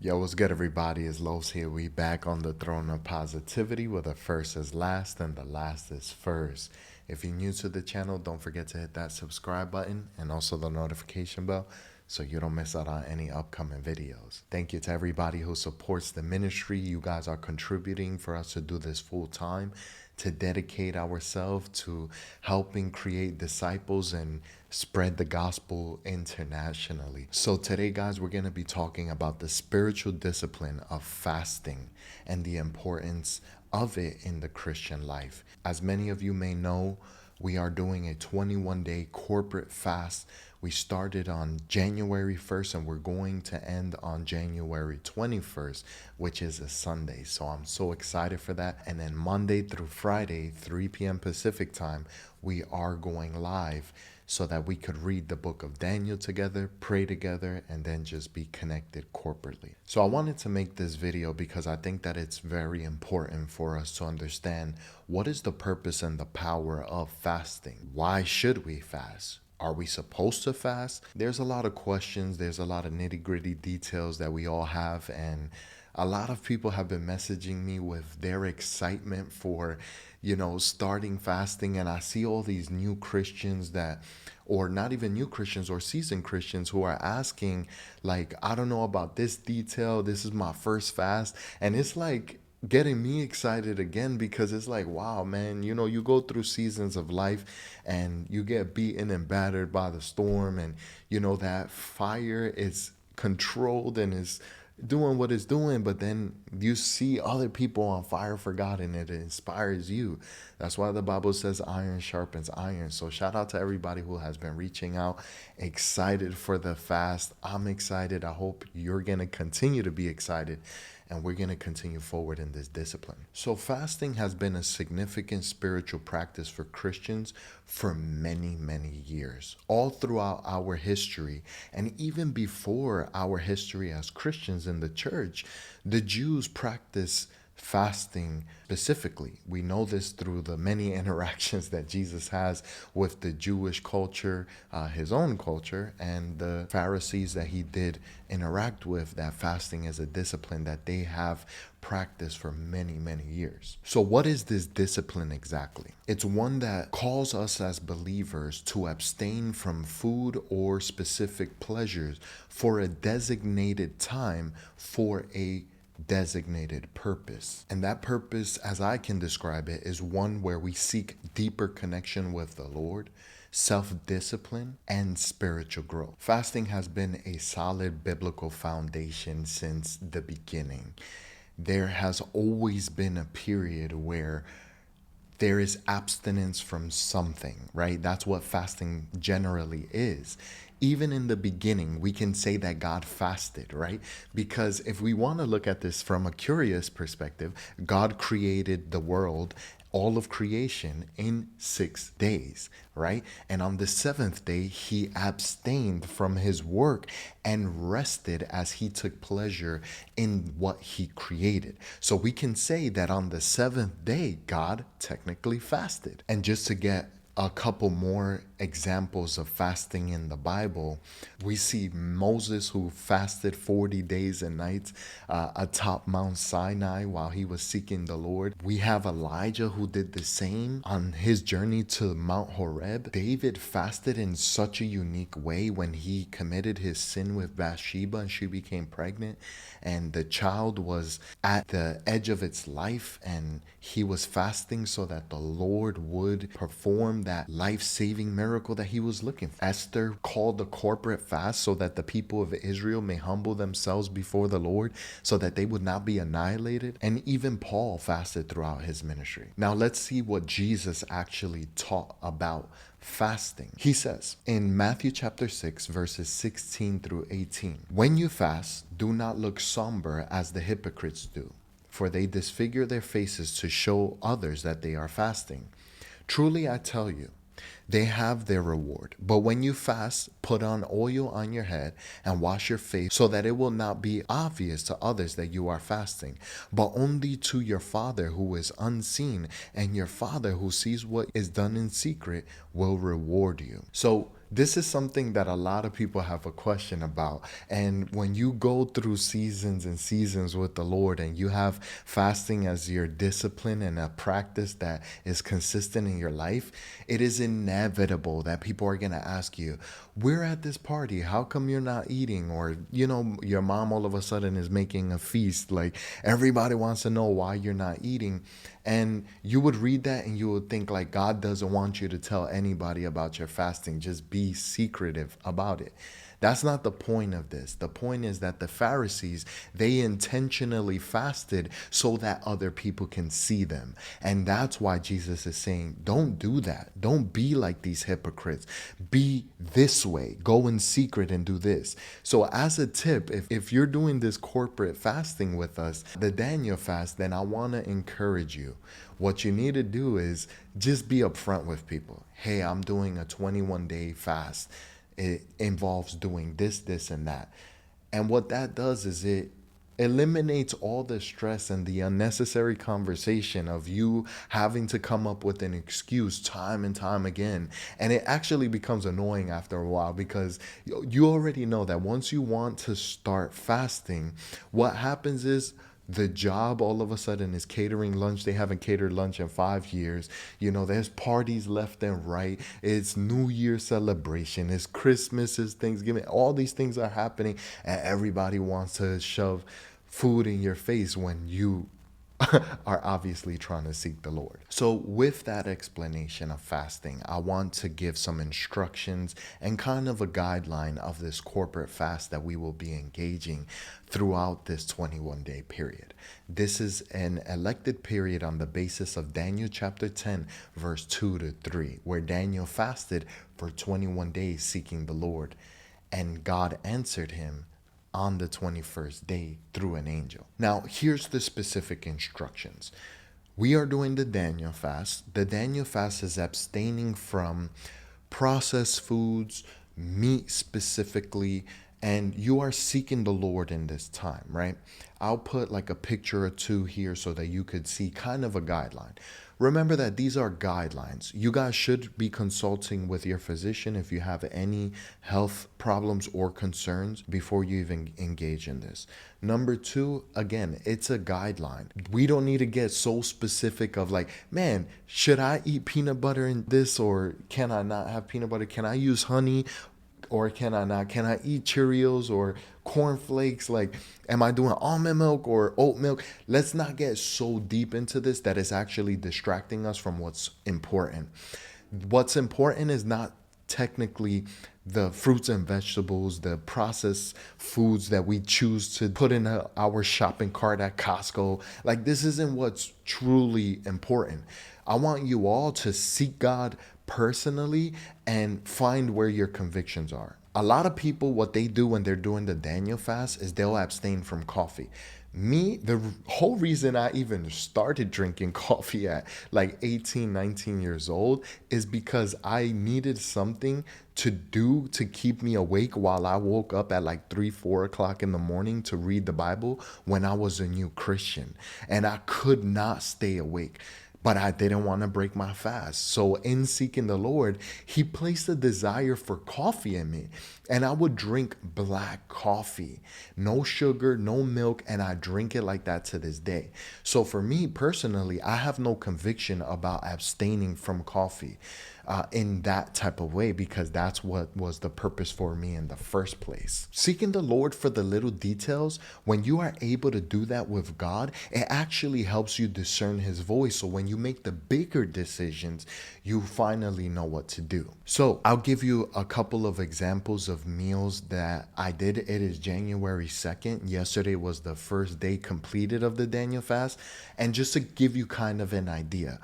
Yo, what's good, everybody? It's Los here. We back on the throne of positivity where the first is last and the last is first. If you're new to the channel, don't forget to hit that subscribe button and also the notification bell so you don't miss out on any upcoming videos. Thank you to everybody who supports the ministry. You guys are contributing for us to do this full time, to dedicate ourselves to helping create disciples and spread the gospel internationally. So today, guys, we're going to be talking about the spiritual discipline of fasting and the importance of it in the Christian life. As many of you may know, we are doing a 21-day corporate fast. We started on January 1st and we're going to end on January 21st, which is a Sunday. So I'm so excited for that. And then Monday through Friday, 3 p.m. Pacific time, we are going live so that we could read the book of Daniel together, pray together, and then just be connected corporately. So I wanted to make this video because I think that it's very important for us to understand what is the purpose and the power of fasting. Why should we fast? Are we supposed to fast? There's a lot of questions. There's a lot of nitty-gritty details that we all have, and a lot of people have been messaging me with their excitement for, starting fasting. And I see all these new Christians that, or not even new Christians or seasoned Christians, who are asking, like, I don't know about this detail. This is my first fast. And it's like, getting me excited again, because it's like, wow, man, you go through seasons of life and you get beaten and battered by the storm, and that fire is controlled and is doing what it's doing, but then you see other people on fire for God and it inspires you. That's why the Bible says iron sharpens iron. So shout out to everybody who has been reaching out, excited for the fast. I'm excited. I hope you're going to continue to be excited, and we're going to continue forward in this discipline. So fasting has been a significant spiritual practice for Christians for many, many years, all throughout our history. And even before our history as Christians in the church, the Jews practiced fasting specifically. We know this through the many interactions that Jesus has with the Jewish culture, his own culture, and the Pharisees that he did interact with, that fasting is a discipline that they have practiced for many, many years. So what is this discipline exactly? It's one that calls us as believers to abstain from food or specific pleasures for a designated time for a designated purpose. And that purpose, as I can describe it, is one where we seek deeper connection with the Lord, self-discipline, and spiritual growth. Fasting has been a solid biblical foundation since the beginning. There has always been a period where there is abstinence from something, right? That's what fasting generally is. Even in the beginning, we can say that God fasted, right? Because if we want to look at this from a curious perspective, God created the world, all of creation, in 6 days, right? And on the seventh day, he abstained from his work and rested as he took pleasure in what he created. So we can say that on the seventh day, God technically fasted. And just to get a couple more examples of fasting in the Bible, we see Moses, who fasted 40 days and nights atop Mount Sinai while he was seeking the Lord. We have Elijah, who did the same on his journey to Mount Horeb. David fasted in such a unique way when he committed his sin with Bathsheba and she became pregnant, and the child was at the edge of its life, and he was fasting so that the Lord would perform that life-saving miracle that he was looking for. Esther called the corporate fast so that the people of Israel may humble themselves before the Lord so that they would not be annihilated. And even Paul fasted throughout his ministry. Now let's see what Jesus actually taught about fasting. He says in Matthew chapter 6, verses 16 through 18, "When you fast, do not look somber as the hypocrites do, for they disfigure their faces to show others that they are fasting. Truly I tell you, they have their reward. But when you fast, put on oil on your head and wash your face, so that it will not be obvious to others that you are fasting, but only to your Father who is unseen, and your Father who sees what is done in secret will reward you." So This is something that a lot of people have a question about. And when you go through seasons and seasons with the Lord and you have fasting as your discipline and a practice that is consistent in your life, it is inevitable that people are going to ask you, we're at this party. How come you're not eating? Or, your mom all of a sudden is making a feast. Like everybody wants to know why you're not eating. And you would read that and you would think like God doesn't want you to tell anybody about your fasting. Just be secretive about it. That's not the point of this. The point is that the Pharisees, they intentionally fasted so that other people can see them. And that's why Jesus is saying, don't do that. Don't be like these hypocrites. Be this way. Go in secret and do this. So as a tip, if you're doing this corporate fasting with us, the Daniel fast, then I want to encourage you. What you need to do is just be upfront with people. Hey, I'm doing a 21-day fast. It involves doing this, and that. And what that does is it eliminates all the stress and the unnecessary conversation of you having to come up with an excuse time and time again. And it actually becomes annoying after a while because you already know that once you want to start fasting, what happens is the job all of a sudden is catering lunch. They haven't catered lunch in 5 years. There's parties left and right. It's New Year celebration. It's Christmas. It's Thanksgiving. All these things are happening, and everybody wants to shove food in your face when you are obviously trying to seek the Lord. So, with that explanation of fasting, I want to give some instructions and kind of a guideline of this corporate fast that we will be engaging throughout this 21-day period. This is an elected period on the basis of Daniel chapter 10, verse 2 to 3, where Daniel fasted for 21 days seeking the Lord, and God answered him on the 21st day through an angel. Now, here's the specific instructions. We are doing the Daniel fast. The Daniel fast is abstaining from processed foods, meat specifically, and you are seeking the Lord in this time, right? I'll put like a picture or two here so that you could see kind of a guideline. Remember that these are guidelines. You guys should be consulting with your physician if you have any health problems or concerns before you even engage in this. Number two, again, it's a guideline. We don't need to get so specific of like, man, should I eat peanut butter in this, or can I not have peanut butter? Can I use honey? Or can I not? Can I eat Cheerios or cornflakes? Like, am I doing almond milk or oat milk? Let's not get so deep into this that it's actually distracting us from what's important. What's important is not technically the fruits and vegetables, the processed foods that we choose to put in our shopping cart at Costco. Like, this isn't what's truly important. I want you all to seek God personally and find where your convictions are. A lot of people, what they do when they're doing the Daniel fast is they'll abstain from coffee. Me, the whole reason I even started drinking coffee at like 18, 19 years old is because I needed something to do to keep me awake while I woke up at like 3, 4 o'clock in the morning to read the Bible when I was a new Christian. And I could not stay awake. But I didn't want to break my fast. So in seeking the Lord, he placed a desire for coffee in me. And I would drink black coffee, no sugar, no milk, and I drink it like that to this day. So for me personally, I have no conviction about abstaining from coffee in that type of way, because that's what was the purpose for me in the first place. Seeking the Lord for the little details, when you are able to do that with God, it actually helps you discern his voice. So when you make the bigger decisions, you finally know what to do. So I'll give you a couple of examples of meals that I did. It is January 2nd. Yesterday was the first day completed of the Daniel fast. And just to give you kind of an idea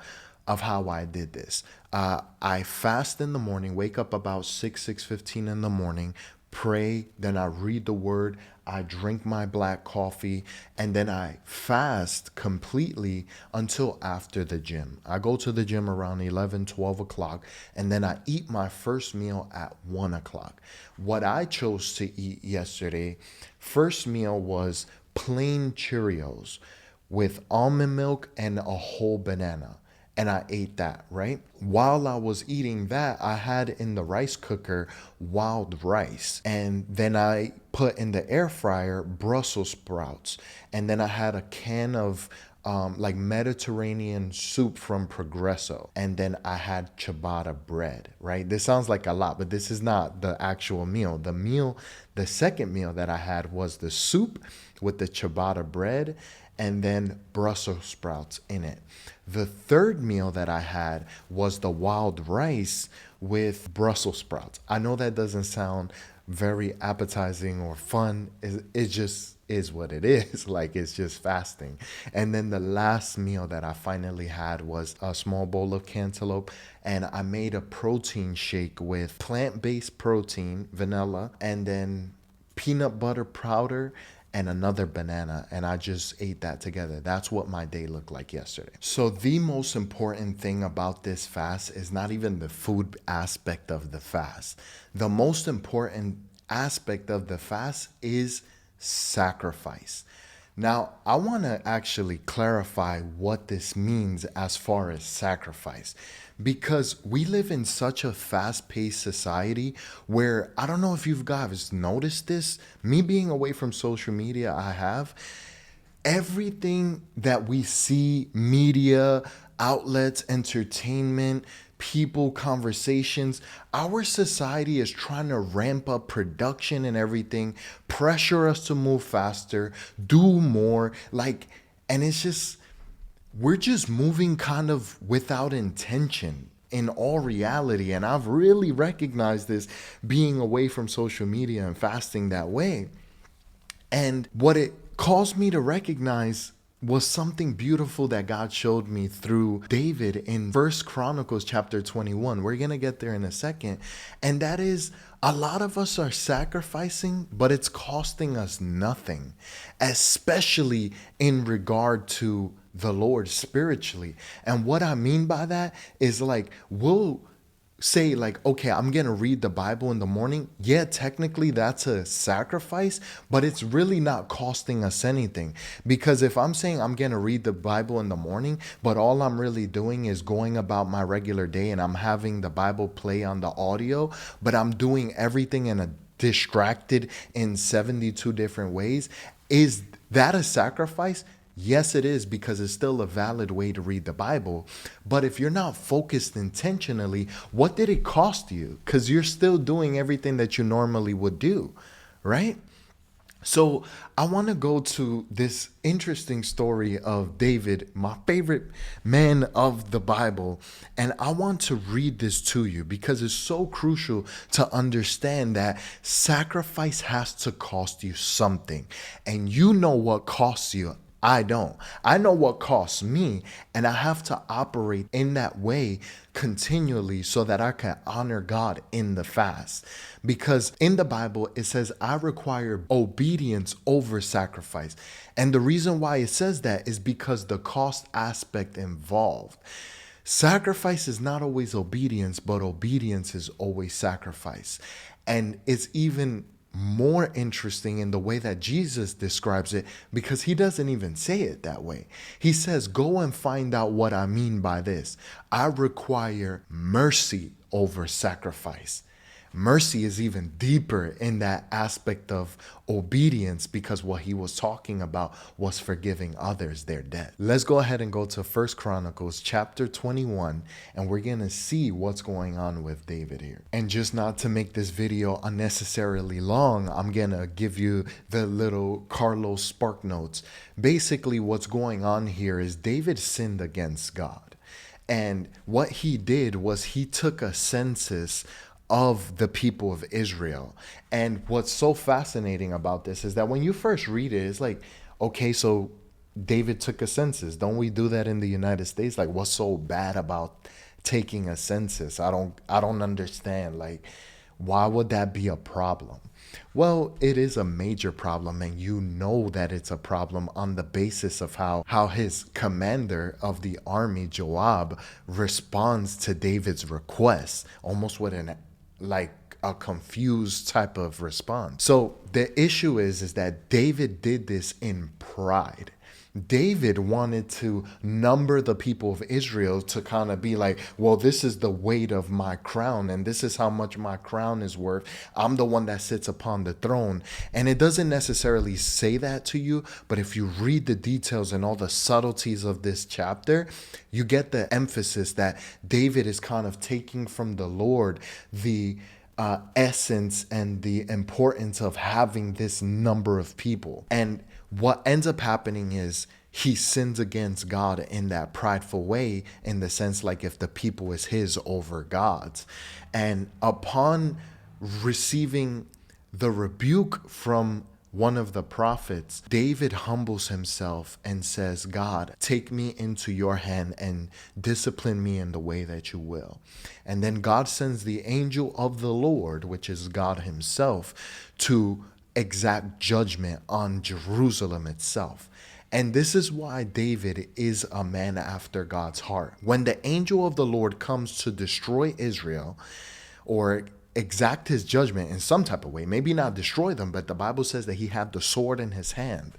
of how I did this, I fast in the morning, wake up about 6:15 in the morning, pray, then I read the word, I drink my black coffee, and then I fast completely until after the gym. I go to the gym around 11, 12 o'clock, and then I eat my first meal at 1 o'clock. What I chose to eat yesterday, first meal was plain Cheerios with almond milk and a whole banana. and I ate that, right? While I was eating that, I had in the rice cooker wild rice. And then I put in the air fryer Brussels sprouts. And then I had a can of like Mediterranean soup from Progresso. And then I had ciabatta bread, right? This sounds like a lot, but this is not the actual meal. The second meal that I had was the soup with the ciabatta bread and then Brussels sprouts in it. The third meal that I had was the wild rice with Brussels sprouts. I know that doesn't sound very appetizing or fun. It just is what it is. Like, it's just fasting. And then the last meal that I finally had was a small bowl of cantaloupe, and I made a protein shake with plant-based protein, vanilla, and then peanut butter powder and another banana, and I just ate that together. That's what my day looked like yesterday. So the most important thing about this fast is not even the food aspect of the fast. The most important aspect of the fast is sacrifice. Now, I want to actually clarify what this means as far as sacrifice, because we live in such a fast paced society where I don't know if you guys noticed this. Me being away from social media, I have. Everything that we see, media, outlets, entertainment, people, conversations, our society is trying to ramp up production and everything, pressure us to move faster, do more. Like, and it's just, we're just moving kind of without intention in all reality. And I've really recognized this being away from social media and fasting that way. And what it caused me to recognize was something beautiful that God showed me through David in First Chronicles chapter 21. We're going to get there in a second. And that is, a lot of us are sacrificing, but it's costing us nothing, especially in regard to the Lord spiritually. And what I mean by that is, like, we'll say, like, okay, I'm gonna read the Bible in the morning. Yeah, technically that's a sacrifice, but it's really not costing us anything. Because if I'm saying I'm gonna read the Bible in the morning, but all I'm really doing is going about my regular day and I'm having the Bible play on the audio, but I'm doing everything in a distracted in 72 different ways, is that a sacrifice? Yes, it is, because it's still a valid way to read the Bible. But if you're not focused intentionally, what did it cost you? Because you're still doing everything that you normally would do, right? So I want to go to this interesting story of David, my favorite man of the Bible. And I want to read this to you because it's so crucial to understand that sacrifice has to cost you something. And you know what costs you. I don't. I know what costs me, and I have to operate in that way continually so that I can honor God in the fast. Because in the Bible, it says, I require obedience over sacrifice. And the reason why it says that is because the cost aspect involved. Sacrifice is not always obedience, but obedience is always sacrifice. And it's even more interesting in the way that Jesus describes it, because he doesn't even say it that way. He says, go and find out what I mean by this. I require mercy over sacrifice. Mercy is even deeper in that aspect of obedience, because what he was talking about was forgiving others their debt. Let's go ahead and go to First Chronicles chapter 21, and we're going to see what's going on with David here. And just not to make this video unnecessarily long, I'm going to give you the little Carlos Spark notes. Basically, what's going on here is David sinned against God. And what he did was he took a census of the people of Israel. And what's so fascinating about this is that when you first read it, it's like, okay, so David took a census. Don't we do that in the United States? Like, what's so bad about taking a census? I don't understand. Like, why would that be a problem? Well, it is a major problem, and you know that it's a problem on the basis of how his commander of the army, Joab, responds to David's request, almost with an a confused type of response. So the issue is that David did this in pride. David wanted to number the people of Israel to kind of be like, well, this is the weight of my crown, and this is how much my crown is worth. I'm the one that sits upon the throne. And it doesn't necessarily say that to you, but if you read the details and all the subtleties of this chapter, you get the emphasis that David is kind of taking from the Lord the essence and the importance of having this number of people. And what ends up happening is he sins against God in that prideful way, in the sense like if the people is his over God's. And upon receiving the rebuke from one of the prophets, David humbles himself and says, God, take me into your hand and discipline me in the way that you will. And then God sends the angel of the Lord, which is God himself, to exact judgment on Jerusalem itself. And this is why David is a man after God's heart. When the angel of the Lord comes to destroy Israel or exact his judgment in some type of way, maybe not destroy them, but the Bible says that he had the sword in his hand.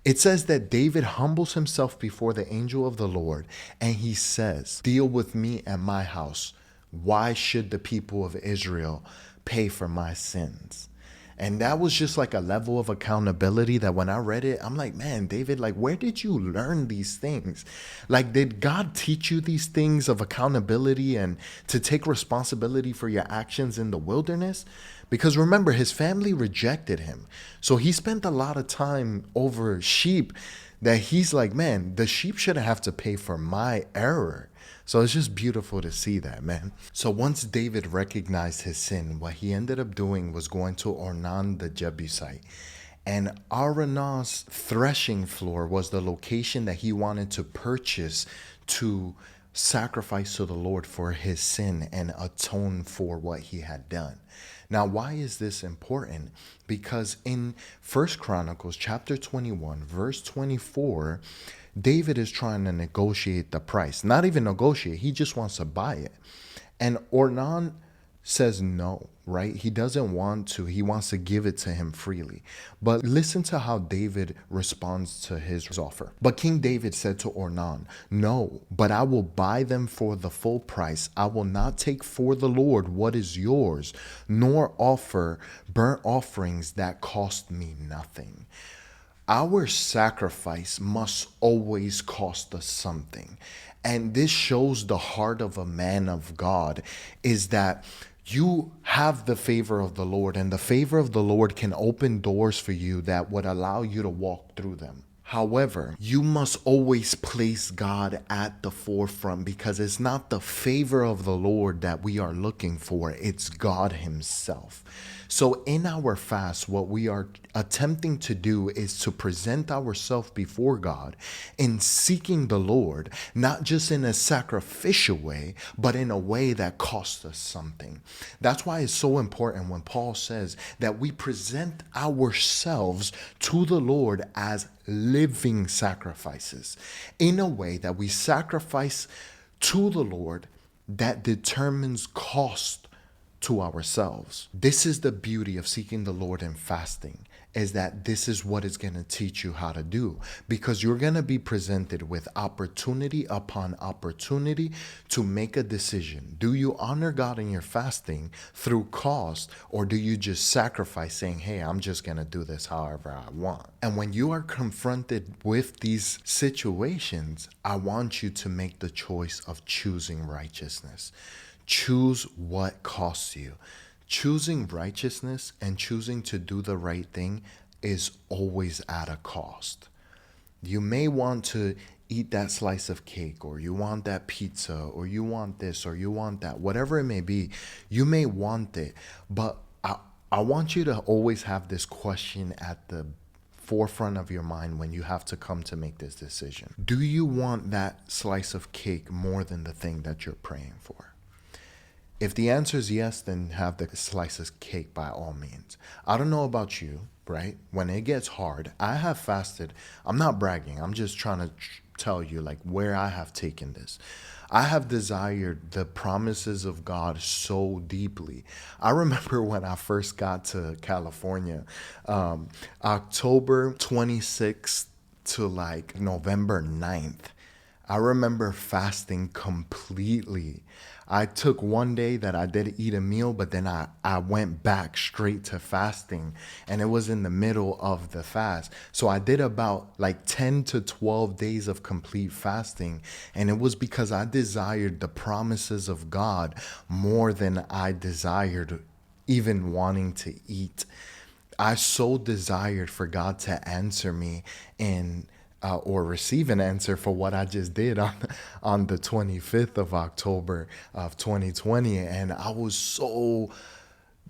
It says that David humbles himself before the angel of the Lord and he says, deal with me and my house. Why should the people of Israel pay for my sins? And that was just like a level of accountability that when I read it, I'm like, man, David, like, where did you learn these things? Like, did God teach you these things of accountability and to take responsibility for your actions in the wilderness? Because remember, his family rejected him. So he spent a lot of time over sheep that he's like, man, the sheep shouldn't have to pay for my error. So it's just beautiful to see that, man. So once David recognized his sin, what he ended up doing was going to Ornan the Jebusite. And Araunah's threshing floor was the location that he wanted to purchase to sacrifice to the Lord for his sin and atone for what he had done. Now, why is this important? Because in 1 Chronicles chapter 21, verse 24, David is trying to negotiate the price. Not even negotiate, he just wants to buy it. And Ornan says no, right? He doesn't want to. He wants to give it to him freely. But listen to how David responds to his offer. But King David said to Ornan, no, but I will buy them for the full price. I will not take for the Lord what is yours, nor offer burnt offerings that cost me nothing. Our sacrifice must always cost us something. And this shows the heart of a man of God, is that you have the favor of the Lord, and the favor of the Lord can open doors for you that would allow you to walk through them. However, you must always place God at the forefront, because it's not the favor of the Lord that we are looking for, it's God himself. So in our fast, what we are attempting to do is to present ourselves before God in seeking the Lord, not just in a sacrificial way, but in a way that costs us something. That's why it's so important when Paul says that we present ourselves to the Lord as living sacrifices, in a way that we sacrifice to the Lord that determines cost to ourselves. This is the beauty of seeking the Lord and fasting, is that this is what it's going to teach you how to do, because you're going to be presented with opportunity upon opportunity to make a decision. Do you honor God in your fasting through cost, or do you just sacrifice, saying, hey, I'm just going to do this however I want? And when you are confronted with these situations, I want you to make the choice of choosing righteousness. Choose what costs you. Choosing righteousness and choosing to do the right thing is always at a cost. You may want to eat that slice of cake, or you want that pizza, or you want this, or you want that, whatever it may be. You may want it, but I want you to always have this question at the forefront of your mind when you have to come to make this decision. Do you want that slice of cake more than the thing that you're praying for? If the answer is yes, then have the slice of cake by all means. I don't know about you, right? When it gets hard, I have fasted. I'm not bragging. I'm just trying to tell you like where I have taken this. I have desired the promises of God so deeply. I remember when I first got to California, October 26th to like November 9th. I remember fasting completely. I took one day that I did eat a meal, but then I went back straight to fasting, and it was in the middle of the fast. So I did about like 10 to 12 days of complete fasting, and it was because I desired the promises of God more than I desired even wanting to eat. I so desired for God to answer me and or receive an answer for what I just did on the 25th of October of 2020, and I was so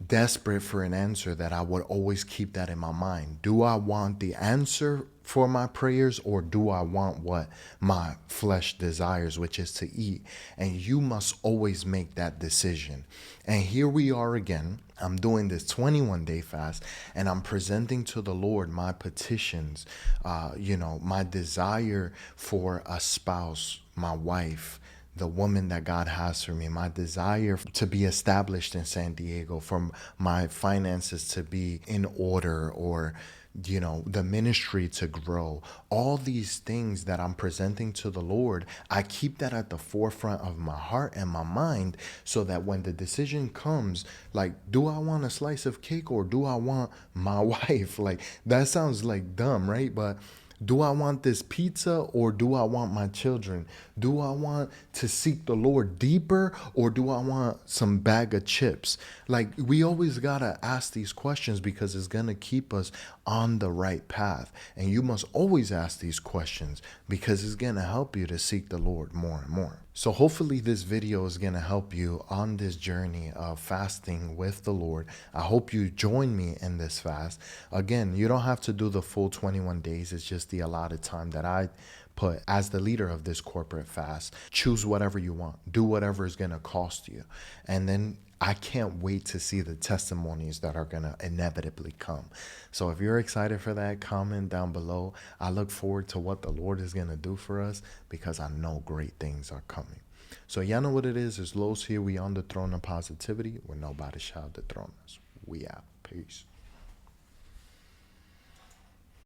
desperate for an answer that I would always keep that in my mind. Do I want the answer for my prayers, or do I want what my flesh desires, which is to eat? And you must always make that decision. And here we are again. I'm doing this 21-day fast, and I'm presenting to the Lord my petitions, my desire for a spouse, my wife, the woman that God has for me, my desire to be established in San Diego, for my finances to be in order, or the ministry to grow. All these things that I'm presenting to the Lord, I keep that at the forefront of my heart and my mind, so that when the decision comes, like, do I want a slice of cake or do I want my wife? Like, that sounds like dumb, right? But do I want this pizza or do I want my children? Do I want to seek the Lord deeper or do I want some bag of chips? Like, we always got to ask these questions because it's going to keep us on the right path. And you must always ask these questions because it's going to help you to seek the Lord more and more. So hopefully this video is going to help you on this journey of fasting with the Lord. I hope you join me in this fast. Again, you don't have to do the full 21 days. It's just the allotted time that I put as the leader of this corporate fast. Choose whatever you want. Do whatever is going to cost you. And then I can't wait to see the testimonies that are going to inevitably come. So if you're excited for that, comment down below. I look forward to what the Lord is going to do for us because I know great things are coming. So y'all know what it is. It's Los here. We on the throne of positivity where nobody shall dethrone us. We out. Peace.